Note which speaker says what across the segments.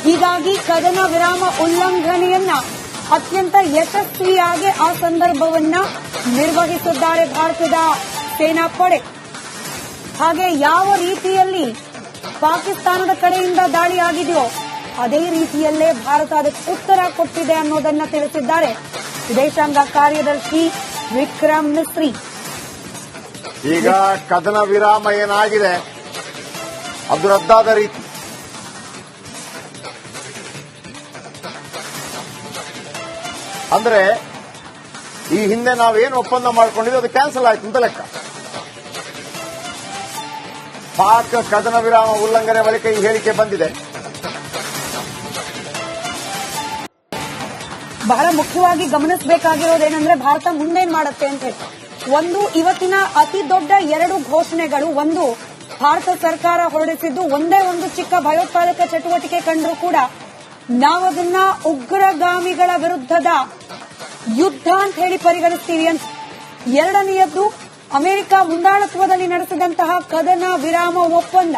Speaker 1: ಹೀಗಾಗಿ ಕದನ ವಿರಾಮ ಉಲ್ಲಂಘನೆಯನ್ನ ಅತ್ಯಂತ ಯಶಸ್ವಿಯಾಗಿ ಆ ಸಂದರ್ಭವನ್ನ ನಿರ್ವಹಿಸಿದ್ದಾರೆ ಭಾರತದ ಸೇನಾಪಡೆ. ಹಾಗೆ ಯಾವ ರೀತಿಯಲ್ಲಿ ಪಾಕಿಸ್ತಾನದ ಕಡೆಯಿಂದ ದಾಳಿಯಾಗಿದೆಯೋ ಅದೇ ರೀತಿಯಲ್ಲೇ ಭಾರತ ಅದಕ್ಕೆ ಉತ್ತರ ಕೊಟ್ಟಿದೆ ಅನ್ನೋದನ್ನ ತಿಳಿಸಿದ್ದಾರೆ ವಿದೇಶಾಂಗ ಕಾರ್ಯದರ್ಶಿ ವಿಕ್ರಮ್ ಮಿಸ್ರಿ.
Speaker 2: ಈಗ ಕದನ ವಿರಾಮ ಏನಾಗಿದೆ ಅದು ರದ್ದಾದ ರೀತಿ. ಅಂದ್ರೆ ಈ ಹಿಂದೆ ನಾವೇನು ಒಪ್ಪಂದ ಮಾಡ್ಕೊಂಡಿದ್ವಿ ಅದು ಕ್ಯಾನ್ಸಲ್ ಆಯ್ತು ಅಂತ ಲೆಕ್ಕ. ಪಾಕ್ ಕದನ ವಿರಾಮ ಉಲ್ಲಂಘನೆ ಬಳಿಕ ಈ ಹೇಳಿಕೆ ಬಂದಿದೆ.
Speaker 1: ಬಹಳ ಮುಖ್ಯವಾಗಿ ಗಮನಿಸಬೇಕಾಗಿರೋದೇನೆಂದ್ರೆ ಭಾರತ ಮುಂದೇನ್ ಮಾಡುತ್ತೆ ಅಂತ ಹೇಳಿ. ಒಂದು, ಇವತ್ತಿನ ಅತಿ ದೊಡ್ಡ ಎರಡು ಘೋಷಣೆಗಳು. ಒಂದು, ಭಾರತ ಸರ್ಕಾರ ಹೊರಡಿಸಿದ್ದು ಒಂದೇ ಒಂದು ಚಿಕ್ಕ ಭಯೋತ್ಪಾದಕ ಚಟುವಟಿಕೆ ಕಂಡ್ರೂ ಕೂಡ ನಾವದನ್ನ ಉಗ್ರಗಾಮಿಗಳ ವಿರುದ್ಧದ ಯುದ್ಧ ಅಂತ ಹೇಳಿ ಪರಿಗಣಿಸ್ತೀವಿ ಅಂತ. ಎರಡನೆಯದ್ದು, ಅಮೆರಿಕ ಮುಂದಾಳತ್ವದಲ್ಲಿ ನಡೆಸಿದಂತಹ ಕದನ ವಿರಾಮ ಒಪ್ಪಂದ.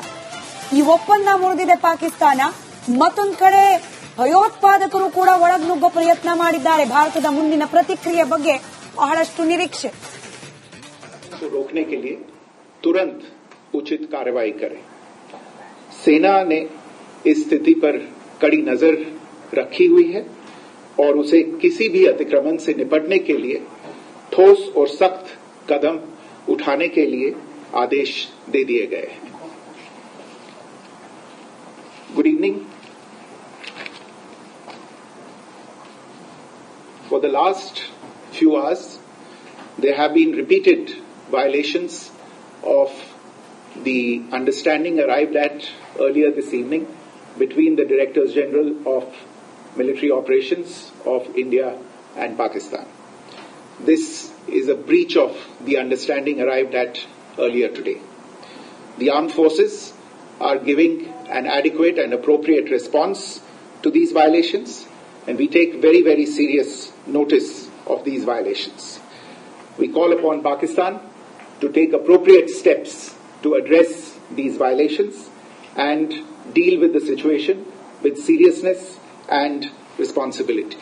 Speaker 1: ಈ ಒಪ್ಪಂದ ಮುರಿದಿದೆ ಪಾಕಿಸ್ತಾನ. ಮತ್ತೊಂದು ಕಡೆ ಭಯೋತ್ಪಾದಕರು ಕೂಡ ಒಳಗ್ನುಗ್ಗೋ ಪ್ರಯತ್ನ ಮಾಡಿದ್ದಾರೆ. ಭಾರತದ ಮುಂದಿನ ಪ್ರತಿಕ್ರಿಯೆ ಬಗ್ಗೆ ಬಹಳಷ್ಟು ನಿರೀಕ್ಷೆ.
Speaker 3: रोकने के लिए तुरंत उचित कार्रवाई करें। सेना ने इस स्थिति पर कड़ी नजर रखी हुई है और उसे किसी भी अतिक्रमण से निपटने के लिए ठोस और सख्त कदम उठाने के लिए आदेश दे दिए गए हैं। Good evening. For the last few hours, there have been repeated violations of the understanding arrived at earlier this evening between the Directors General of Military Operations of India and Pakistan. This is a breach of the understanding arrived at earlier today. The armed forces are giving an adequate and appropriate response to these violations, and we take very, very serious notice of these violations. We call upon Pakistan to take appropriate steps to address these violations and deal with the situation with seriousness and responsibility.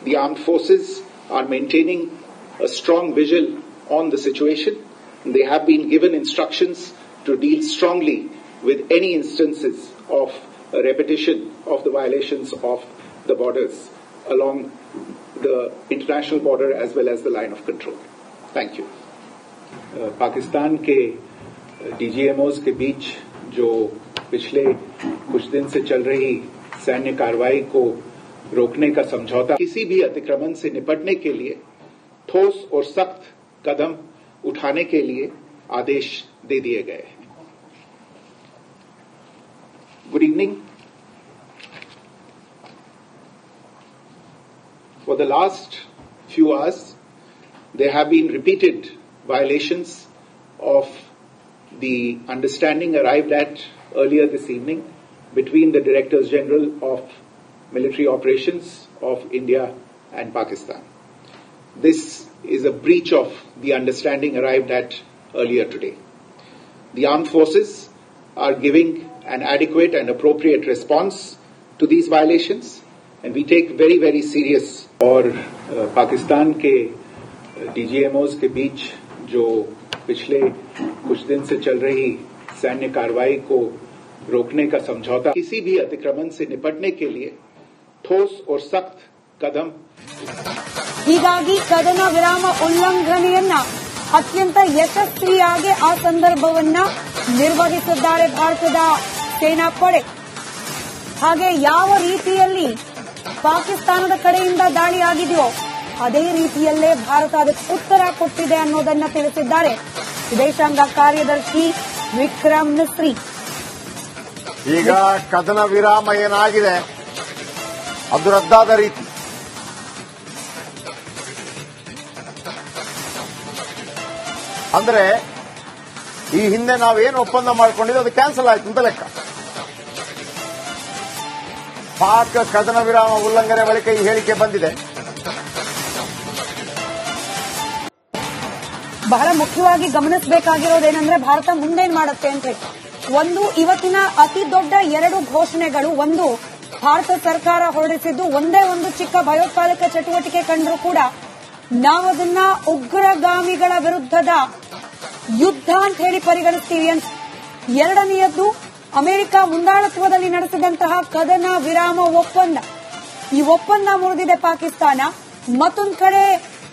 Speaker 3: The armed forces are maintaining a strong vigil on the situation. They have been given instructions to deal strongly with any instances of a repetition of the violations of the borders along the international border as well as the line of control. Thank you. Pakistan के डीजीएमओज के बीच जो पिछले कुछ दिन से चल रही सैन्य कार्रवाई को रोकने का समझौता, किसी भी अतिक्रमण से निपटने के लिए ठोस और सख्त कदम उठाने के लिए आदेश दे दिए गए हैं। Good evening. For the last few hours, there have been repeated violations of the understanding arrived at earlier this evening between the Directors General of Military Operations of India and Pakistan. This is a breach of the understanding arrived at earlier today. The armed forces are giving an adequate and appropriate response to these violations, and we take very, very serious. और पाकिस्तान के डीजीएमओज के बीच जो पिछले कुछ दिन से चल रही सैन्य कार्रवाई को रोकने का समझौता, किसी भी अतिक्रमण से निपटने के लिए ठोस और सख्त कदम.
Speaker 1: ಹೀಗಾಗಿ ಕದನ ವಿರಾಮ ಉಲ್ಲಂಘನೆಯನ್ನ ಅತ್ಯಂತ ಯಶಸ್ವಿಯಾಗಿ ಆ ಸಂದರ್ಭವನ್ನ ನಿರ್ವಹಿಸಿದ್ದಾರೆ ಭಾರತದ ಸೇನಾಪಡೆ. ಹಾಗೆ ಯಾವ ರೀತಿಯಲ್ಲಿ ಪಾಕಿಸ್ತಾನದ ಕಡೆಯಿಂದ ದಾಳಿಯಾಗಿದೆಯೋ ಅದೇ ರೀತಿಯಲ್ಲೇ ಭಾರತ ಅದಕ್ಕೆ ಉತ್ತರ ಕೊಟ್ಟಿದೆ ಅನ್ನೋದನ್ನ ತಿಳಿಸಿದ್ದಾರೆ ವಿದೇಶಾಂಗ ಕಾರ್ಯದರ್ಶಿ ವಿಕ್ರಮ್ ಮಿಸ್ರಿ.
Speaker 2: ಈಗ ಕದನ ವಿರಾಮ ಏನಾಗಿದೆ ಅದು ರದ್ದಾದ ರೀತಿ. ಅಂದ್ರೆ ಈ ಹಿಂದೆ ನಾವೇನು ಒಪ್ಪಂದ ಮಾಡ್ಕೊಂಡಿದ್ವಿ ಅದು ಕ್ಯಾನ್ಸಲ್ ಆಯ್ತು ಅಂತ ಲೆಕ್ಕ. ಪಾಕ್ ಕದನ ವಿರಾಮ ಉಲ್ಲಂಘನೆ ಬಳಿಕ ಈ ಹೇಳಿಕೆ ಬಂದಿದೆ.
Speaker 1: ಬಹಳ ಮುಖ್ಯವಾಗಿ ಗಮನಿಸಬೇಕಾಗಿರೋದೇನೆಂದ್ರೆ ಭಾರತ ಮುಂದೇನ್ ಮಾಡುತ್ತೆ ಅಂತ ಹೇಳಿ. ಒಂದು, ಇವತ್ತಿನ ಅತಿ ದೊಡ್ಡ ಎರಡು ಘೋಷಣೆಗಳು. ಒಂದು, ಭಾರತ ಸರ್ಕಾರ ಹೊರಡಿಸಿದ್ದು ಒಂದೇ ಒಂದು ಚಿಕ್ಕ ಭಯೋತ್ಪಾದಕ ಚಟುವಟಿಕೆ ಕಂಡ್ರೂ ಕೂಡ ನಾವದನ್ನ ಉಗ್ರಗಾಮಿಗಳ ವಿರುದ್ಧದ ಯುದ್ಧ ಅಂತ ಹೇಳಿ ಪರಿಗಣಿಸ್ತೀವಿ ಅಂತ. ಎರಡನೆಯದ್ದು, ಅಮೆರಿಕ ಮುಂದಾಳತ್ವದಲ್ಲಿ ನಡೆಸಿದಂತಹ ಕದನ ವಿರಾಮ ಒಪ್ಪಂದ. ಈ ಒಪ್ಪಂದ ಮುರಿದಿದೆ ಪಾಕಿಸ್ತಾನ. ಮತ್ತೊಂದು ಕಡೆ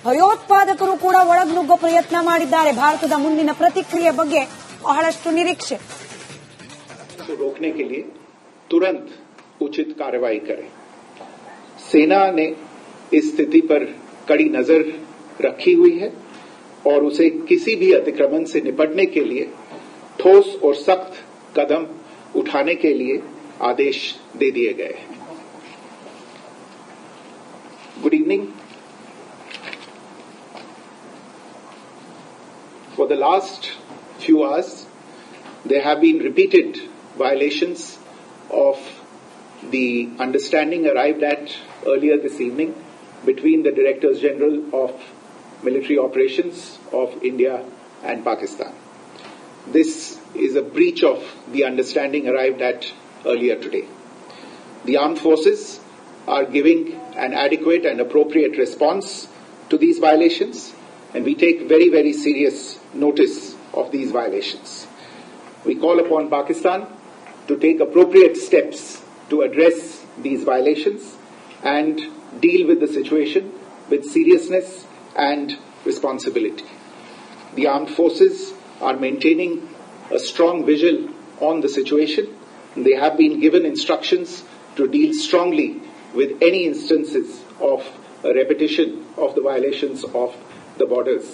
Speaker 1: ಭಯೋತ್ಪಾದಕರು ಕೂಡ ಒಳಗ್ನುಗ್ಗೋ ಪ್ರಯತ್ನ ಮಾಡಿದ್ದಾರೆ. ಭಾರತದ ಮುಂದಿನ ಪ್ರತಿಕ್ರಿಯೆ ಬಗ್ಗೆ ಬಹಳಷ್ಟು ನಿರೀಕ್ಷೆ.
Speaker 3: रोकने के लिए तुरंत उचित कार्रवाई करें। सेना ने इस स्थिति पर कड़ी नजर रखी हुई है और उसे किसी भी अतिक्रमण से निपटने के लिए ठोस और सख्त कदम उठाने के लिए आदेश दे दिए गए हैं। Good evening. For the last few hours, there have been repeated violations of the understanding arrived at earlier this evening between the Directors General of Military Operations of India and Pakistan. This is a breach of the understanding arrived at earlier today. The armed forces are giving an adequate and appropriate response to these violations, and we take very, very serious notice of these violations. We call upon Pakistan to take appropriate steps to address these violations and deal with the situation with seriousness and responsibility. The armed forces are maintaining a strong vigil on the situation. They have been given instructions to deal strongly with any instances of a repetition of the violations of the borders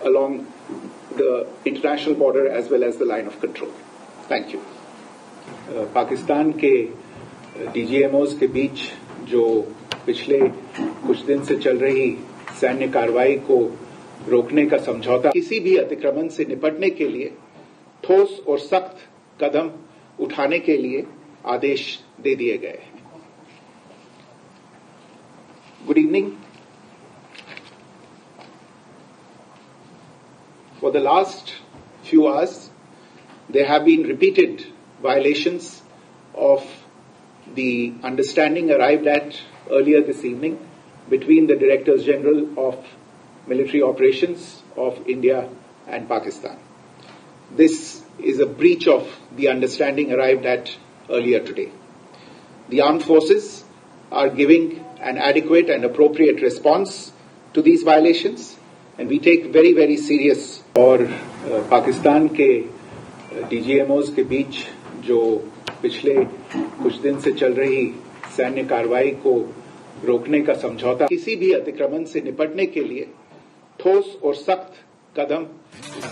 Speaker 3: along the international border as well as the line of control. Thank you. Pakistan के डीजीएमओज के बीच जो पिछले कुछ दिन से चल रही सैन्य कार्रवाई को रोकने का समझौता, किसी भी अतिक्रमण से निपटने के लिए ठोस और सख्त कदम उठाने के लिए आदेश दे दिए गए हैं। Good evening. For the last few hours, there have been repeated violations of the understanding arrived at earlier this evening between the Directors General of Military Operations of India and Pakistan. This is a breach of the understanding arrived at earlier today. The armed forces are giving an adequate and appropriate response to these violations, and we take very, very serious. और पाकिस्तान के डीजीएमओज के बीच जो पिछले कुछ दिन से चल रही सैन्य कार्रवाई को रोकने का समझौता, किसी भी अतिक्रमण से निपटने के लिए ठोस और सख्त कदम